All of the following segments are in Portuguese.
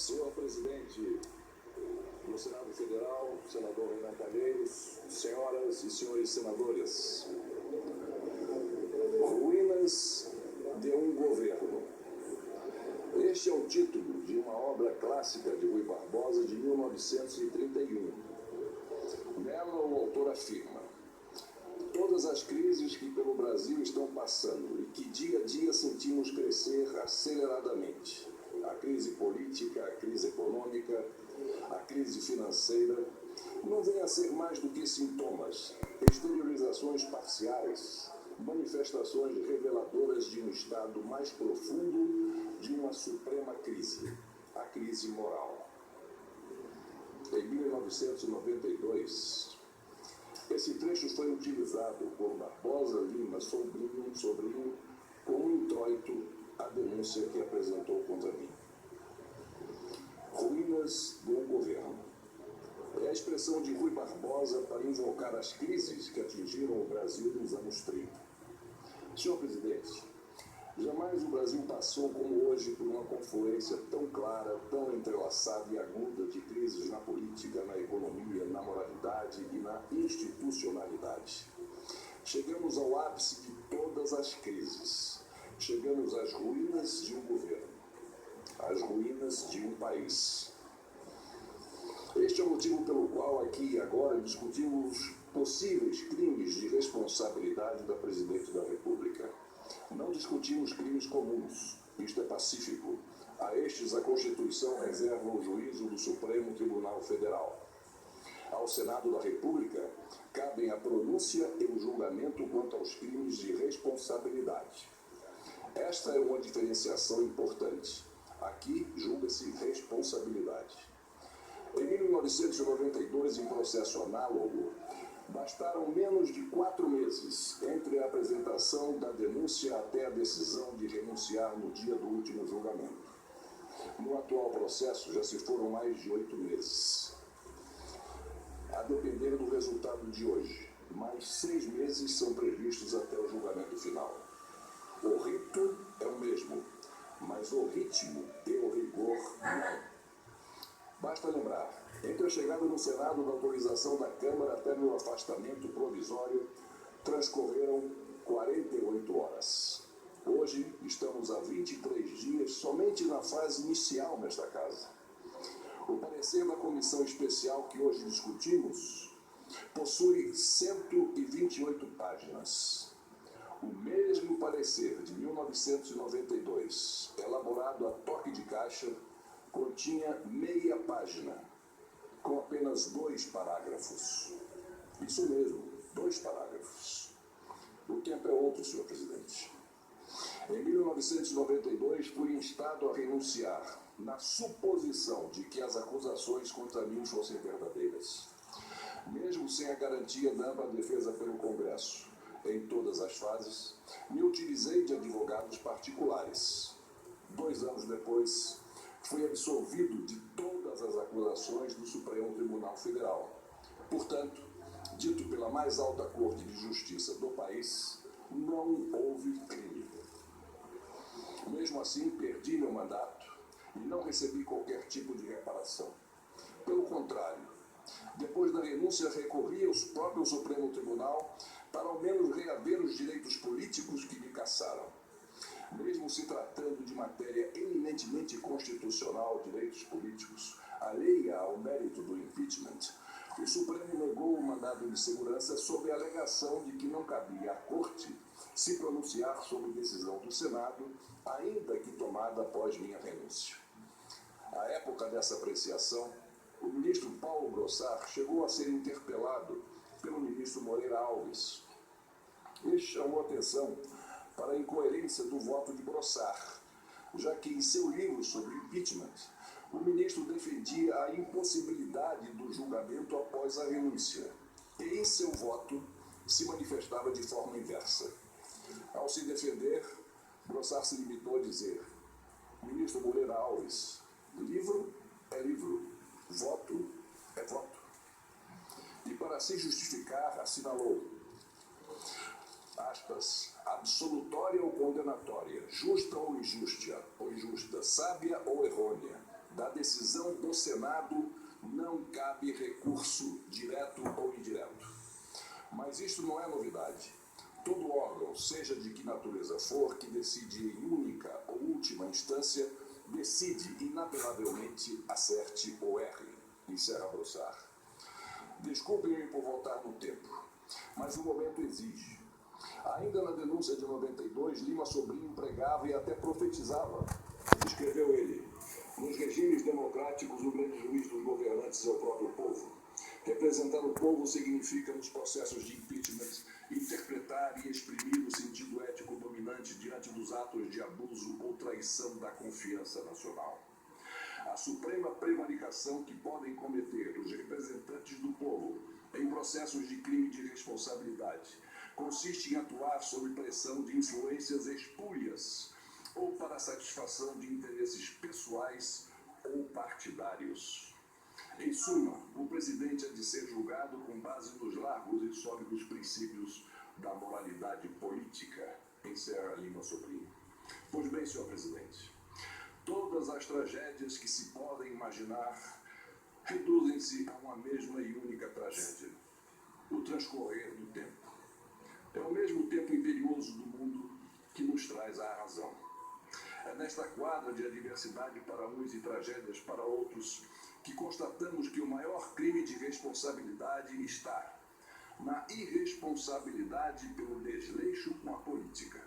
Senhor presidente do Senado Federal, senador Renan Calheiros, senhoras e senhores senadores, ruínas de um governo. Este é o título de uma obra clássica de Rui Barbosa de 1931. Nela, o autor afirma: todas as crises que pelo Brasil estão passando e que dia a dia sentimos crescer aceleradamente, a crise política, a crise econômica, a crise financeira, não vêm a ser mais do que sintomas, exteriorizações parciais, manifestações reveladoras de um estado mais profundo de uma suprema crise, a crise moral. Em 1992, esse trecho foi utilizado por Barbosa Lima Sobrinho como introito à denúncia que apresentou contra mim. Ruínas do governo. É a expressão de Rui Barbosa para invocar as crises que atingiram o Brasil nos anos 30. Senhor presidente, jamais o Brasil passou como hoje por uma confluência tão clara, tão entrelaçada e aguda de crises na política, na economia, na moralidade e na institucionalidade. Chegamos ao ápice de todas as crises. Chegamos às ruínas de um governo, às ruínas de um país. Este é o motivo pelo qual aqui e agora discutimos possíveis crimes de responsabilidade da Presidente da República. Não discutimos crimes comuns, isto é pacífico. A estes a Constituição reserva o juízo do Supremo Tribunal Federal. Ao Senado da República cabem a pronúncia e o julgamento quanto aos crimes de responsabilidade. Esta é uma diferenciação importante. Aqui julga-se responsabilidade. Em 1992, em processo análogo, bastaram menos de 4 meses entre a apresentação da denúncia até a decisão de renunciar no dia do último julgamento. No atual processo já se foram mais de 8 meses. A depender do resultado de hoje, mais 6 meses são previstos até o julgamento final. O rito é o mesmo, mas o ritmo e o rigor não. Basta lembrar, entre a chegada no Senado da autorização da Câmara até meu afastamento provisório, transcorreram 48 horas. Hoje estamos há 23 dias somente na fase inicial nesta casa. O parecer da comissão especial que hoje discutimos possui 128 páginas. O mesmo parecer de 1992, elaborado a toque de caixa, continha meia página, com apenas 2 parágrafos. Isso mesmo, 2 parágrafos. O tempo é outro, senhor presidente. Em 1992, fui instado a renunciar, na suposição de que as acusações contra mim fossem verdadeiras. Mesmo sem a garantia da ampla defesa pelo Congresso, em todas as fases, me utilizei de advogados particulares. 2 anos depois, fui absolvido de todas as acusações do Supremo Tribunal Federal. Portanto, dito pela mais alta Corte de Justiça do país, não houve crime. Mesmo assim, perdi meu mandato e não recebi qualquer tipo de reparação. Pelo contrário, depois da renúncia, recorri ao próprio Supremo Tribunal para ao menos reaver os direitos políticos que me cassaram. Mesmo se tratando de matéria eminentemente constitucional, direitos políticos, alheia ao mérito do impeachment, o Supremo negou o mandado de segurança sob a alegação de que não cabia à Corte se pronunciar sobre decisão do Senado, ainda que tomada após minha renúncia. À época dessa apreciação, o ministro Paulo Brossard chegou a ser interpelado pelo ministro Moreira Alves. Este chamou atenção para a incoerência do voto de Brossard, já que em seu livro sobre impeachment, o ministro defendia a impossibilidade do julgamento após a renúncia, e em seu voto se manifestava de forma inversa. Ao se defender, Brossard se limitou a dizer: ministro Moreira Alves, livro é livro, voto é voto. E para se justificar, assinalou, aspas, absolutória ou condenatória, justa ou injusta, sábia ou errônea, da decisão do Senado não cabe recurso direto ou indireto. Mas isto não é novidade. Todo órgão, seja de que natureza for, que decide em única ou última instância, decide inapelavelmente, acerte ou erre, encerra Brossard. Desculpem-me por voltar no tempo, mas o momento exige. Ainda na denúncia de 92, Lima Sobrinho pregava e até profetizava. Escreveu ele: nos regimes democráticos, o grande juiz dos governantes é o próprio povo. Representar o povo significa, nos processos de impeachment, interpretar e exprimir o sentido ético dominante diante dos atos de abuso ou traição da confiança nacional. A suprema prevaricação que podem cometer os representantes do povo em processos de crime de responsabilidade consiste em atuar sob pressão de influências espúrias ou para a satisfação de interesses pessoais ou partidários. Em suma, o presidente é de ser julgado com base nos largos e sólidos princípios da moralidade política, encerra Lima Sobrinho. Pois bem, senhor presidente, todas as tragédias que se podem imaginar reduzem-se a uma mesma e única tragédia: o transcorrer do tempo. É o mesmo tempo imperioso do mundo que nos traz a razão. É nesta quadra de adversidade para uns e tragédias para outros que constatamos que o maior crime de responsabilidade está na irresponsabilidade pelo desleixo com a política,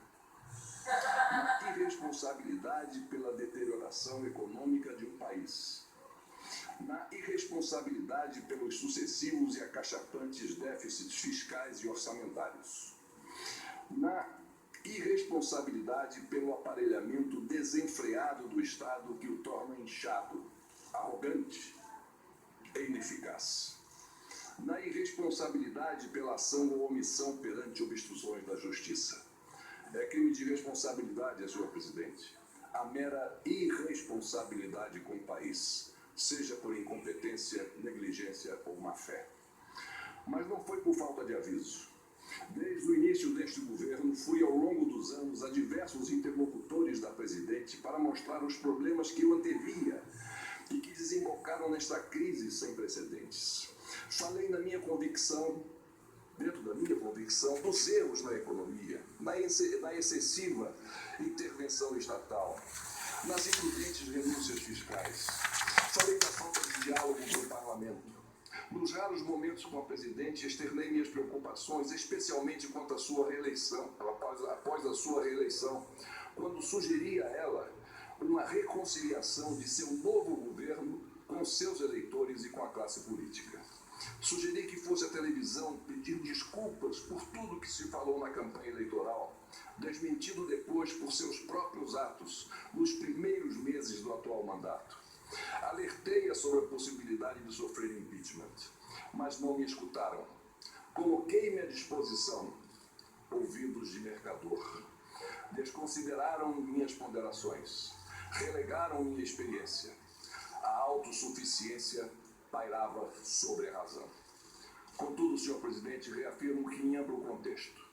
na irresponsabilidade pela deterioração econômica de um país, na irresponsabilidade pelos sucessivos e acachapantes déficits fiscais e orçamentários, na irresponsabilidade pelo aparelhamento desenfreado do Estado que o torna inchado, arrogante e ineficaz, na irresponsabilidade pela ação ou omissão perante obstruções da justiça. É crime de responsabilidade, senhor presidente, a mera irresponsabilidade com o país, seja por incompetência, negligência ou má-fé. Mas não foi por falta de aviso. Desde o início deste governo, fui ao longo dos anos a diversos interlocutores da presidente para mostrar os problemas que eu antevia e que desembocaram nesta crise sem precedentes. Falei na minha convicção, dentro da minha convicção, dos erros na economia, na excessiva intervenção estatal, nas imprudentes renúncias fiscais. Falei da falta de diálogo no parlamento. Nos raros momentos com a presidente, externei minhas preocupações, especialmente quanto à sua reeleição, após a sua reeleição, quando sugeri a ela uma reconciliação de seu novo governo com seus eleitores e com a classe política. Sugeri que fosse à televisão pedir desculpas por tudo que se falou na campanha eleitoral, desmentido depois por seus próprios atos nos primeiros meses do atual mandato. Alertei-a sobre a possibilidade de sofrer impeachment, mas não me escutaram. Coloquei-me à disposição, ouvidos de mercador. Desconsideraram minhas ponderações, relegaram minha experiência. A autossuficiência pairava sobre a razão. Contudo, senhor presidente, reafirmo que em amplo contexto,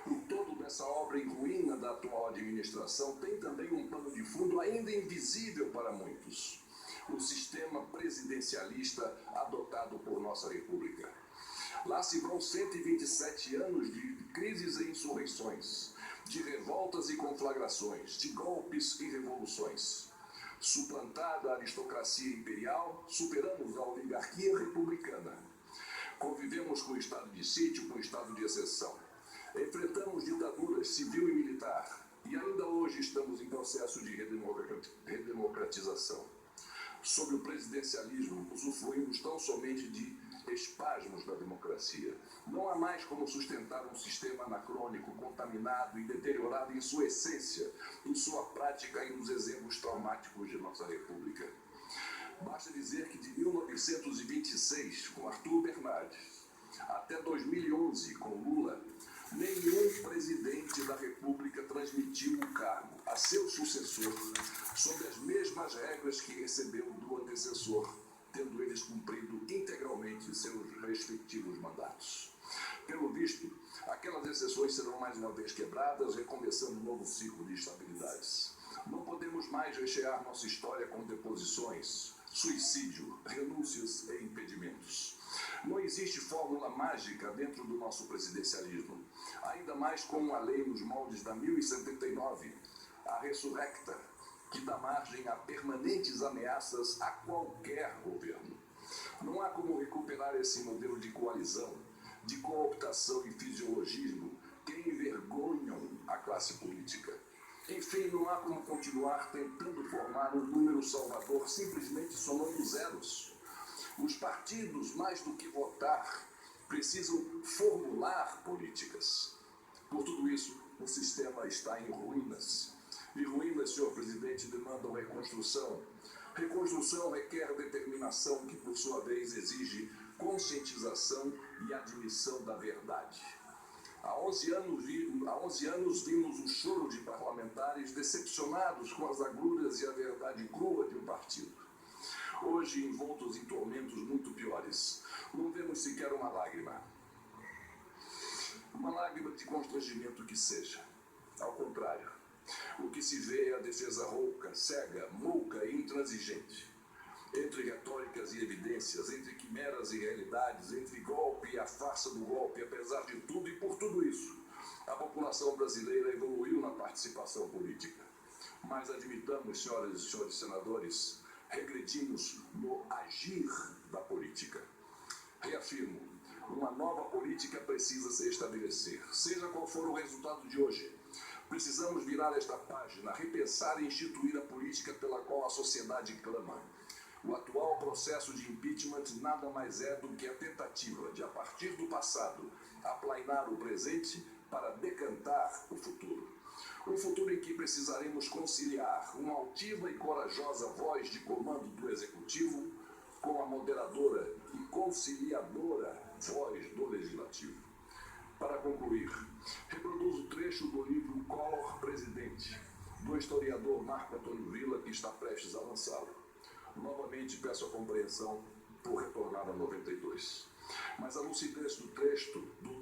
o todo dessa obra em ruína da atual administração tem também um pano de fundo ainda invisível para muitos: o sistema presidencialista adotado por nossa República. Lá se vão 127 anos de crises e insurreições, de revoltas e conflagrações, de golpes e revoluções. Suplantada a aristocracia imperial, superamos a oligarquia republicana. Convivemos com o estado de sítio, com o estado de exceção. Enfrentamos ditaduras civil e militar, e ainda hoje estamos em processo de redemocratização. Sob o presidencialismo, usufruímos tão somente de espasmos da democracia. Não há mais como sustentar um sistema anacrônico, contaminado e deteriorado em sua essência, em sua prática e nos exemplos traumáticos de nossa República. Basta dizer que de 1926, com Arthur Bernardes, até 2011, com Lula, nenhum presidente da República transmitiu o cargo a seu sucessor sob as mesmas regras que recebeu do antecessor, tendo eles cumprido integralmente seus respectivos mandatos. Pelo visto, aquelas exceções serão mais uma vez quebradas, recomeçando um novo ciclo de estabilidades. Não podemos podemos mais rechear nossa história com deposições, suicídio, renúncias e impedimentos. Não existe fórmula mágica dentro do nosso presidencialismo, ainda mais com uma lei nos moldes da 1079, a ressurrecta, que dá margem a permanentes ameaças a qualquer governo. Não há como recuperar esse modelo de coalizão, de cooptação e fisiologismo que envergonham a classe política. Enfim, não há como continuar tentando formar um número salvador simplesmente somando zeros. Os partidos, mais do que votar, precisam formular políticas. Por tudo isso, o sistema está em ruínas. E ruínas, senhor presidente, demandam reconstrução. Reconstrução requer determinação, que por sua vez exige conscientização e admissão da verdade. Há 11 anos vimos o choro de parlamentares decepcionados com as agruras e a verdade crua de um partido. Hoje, envoltos em tormentos muito piores, não vemos sequer uma lágrima. Uma lágrima de constrangimento que seja. Ao contrário, o que se vê é a defesa rouca, cega, mouca e intransigente. Entre retóricas e evidências, entre quimeras e realidades, entre golpe e a farsa do golpe, apesar de tudo e por tudo isso, a população brasileira evoluiu na participação política. Mas admitamos, senhoras e senhores senadores, regredimos no agir da política. Reafirmo, uma nova política precisa se estabelecer, seja qual for o resultado de hoje. Precisamos virar esta página, repensar e instituir a política pela qual a sociedade clama. O atual processo de impeachment nada mais é do que a tentativa de, a partir do passado, aplainar o presente para decantar o futuro. Um futuro em que precisaremos conciliar uma altiva e corajosa voz de comando do Executivo com a moderadora e conciliadora voz do Legislativo. Para concluir, reproduzo o trecho do livro Collor Presidente, do historiador Marco Antônio Villa, que está prestes a lançá-lo. Novamente peço a compreensão por retornar a 92. Mas a lucidez do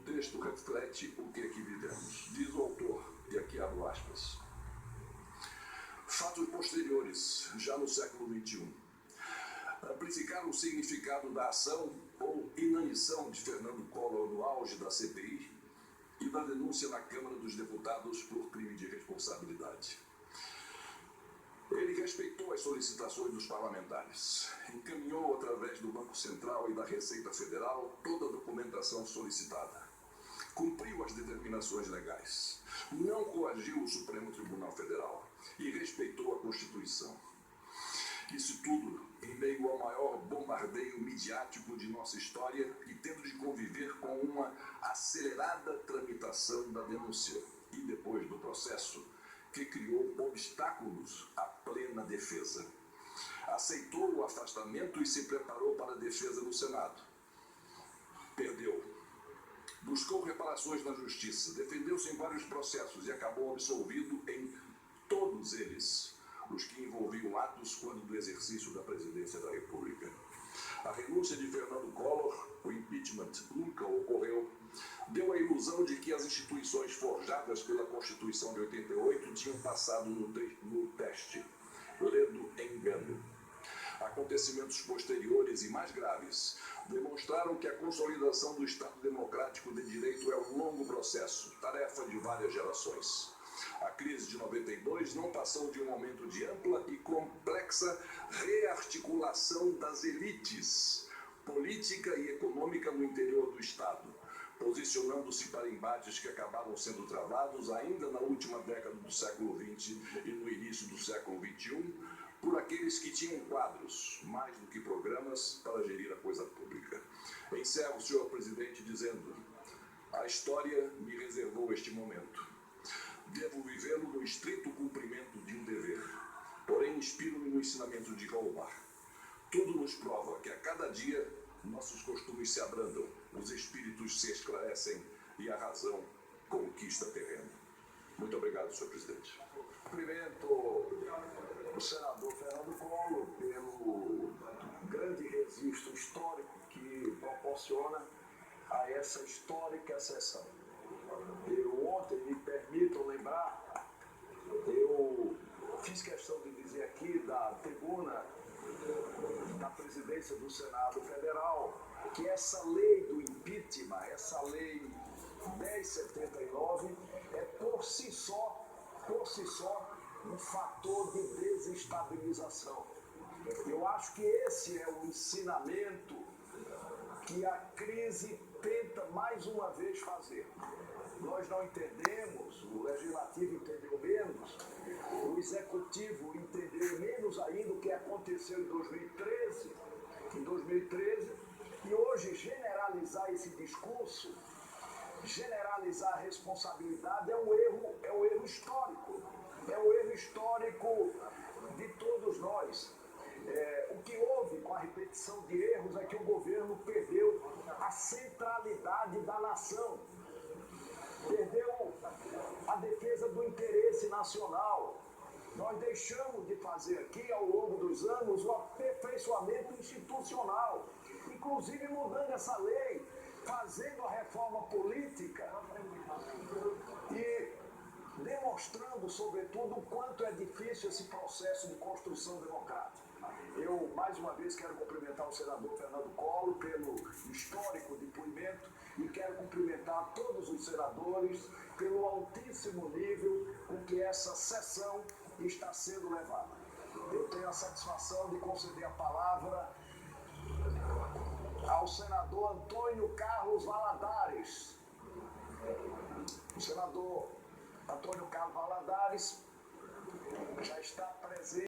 texto reflete o que aqui vivemos. Diz o autor, e aqui abro aspas. Fatos posteriores, já no século XXI, amplificaram o significado da ação ou inanição de Fernando Collor no auge da CPI e da denúncia na Câmara dos Deputados por crime de responsabilidade. Ele respeitou as solicitações dos parlamentares, encaminhou através do Banco Central e da Receita Federal toda a documentação solicitada, cumpriu as determinações legais, não coagiu o Supremo Tribunal Federal e respeitou a Constituição. Isso tudo em meio ao maior bombardeio midiático de nossa história e tendo de conviver com uma acelerada tramitação da denúncia e depois do processo, que criou obstáculos à plena defesa. Aceitou o afastamento e se preparou para a defesa no Senado. Perdeu. Buscou reparações na Justiça, defendeu-se em vários processos e acabou absolvido em todos eles, os que envolviam atos quando do exercício da presidência da República. A renúncia de Fernando Collor, o impeachment, nunca ocorreu, deu a ilusão de que as instituições forjadas pela Constituição de 88 tinham passado no teste, ledo engano. Acontecimentos posteriores e mais graves demonstraram que a consolidação do Estado Democrático de Direito é um longo processo, tarefa de várias gerações. A crise de 92 não passou de um momento de ampla e complexa rearticulação das elites política e econômica no interior do Estado, posicionando-se para embates que acabaram sendo travados ainda na última década do século XX e no início do século XXI, por aqueles que tinham quadros, mais do que programas, para gerir a coisa pública. Encerro, senhor presidente, dizendo: a história me reservou este momento. Devo vivê-lo no estrito cumprimento de um dever, porém inspiro-me no ensinamento de Holbach. Tudo nos prova que a cada dia nossos costumes se abrandam, os espíritos se esclarecem e a razão conquista terreno. Muito obrigado, senhor presidente. Cumprimento o senador Fernando Collor pelo grande registro histórico que proporciona a essa histórica sessão. Eu ontem, me permitam lembrar, eu fiz questão de presidência do Senado Federal que essa lei do impeachment, essa lei 1079, é por si só, um fator de desestabilização. Eu acho que esse é o ensinamento que a crise tenta mais uma vez fazer. Nós não entendemos, o Legislativo entendeu menos, o Executivo entendeu menos ainda o que aconteceu em 2013, e hoje generalizar esse discurso, generalizar a responsabilidade é um erro histórico. É um erro histórico de todos nós. O que houve com a repetição de erros é que o governo perdeu a centralidade da nação, perdeu a defesa do interesse nacional. Nós deixamos de fazer aqui, ao longo dos anos, o aperfeiçoamento institucional, inclusive mudando essa lei, fazendo a reforma política e demonstrando, sobretudo, o quanto é difícil esse processo de construção democrática. Eu, mais uma vez, quero cumprimentar o senador Fernando Collor pelo histórico depoimento e quero cumprimentar todos os senadores pelo altíssimo nível com que essa sessão está sendo levada. Eu tenho a satisfação de conceder a palavra ao senador Antônio Carlos Valadares. O senador Antônio Carlos Valadares já está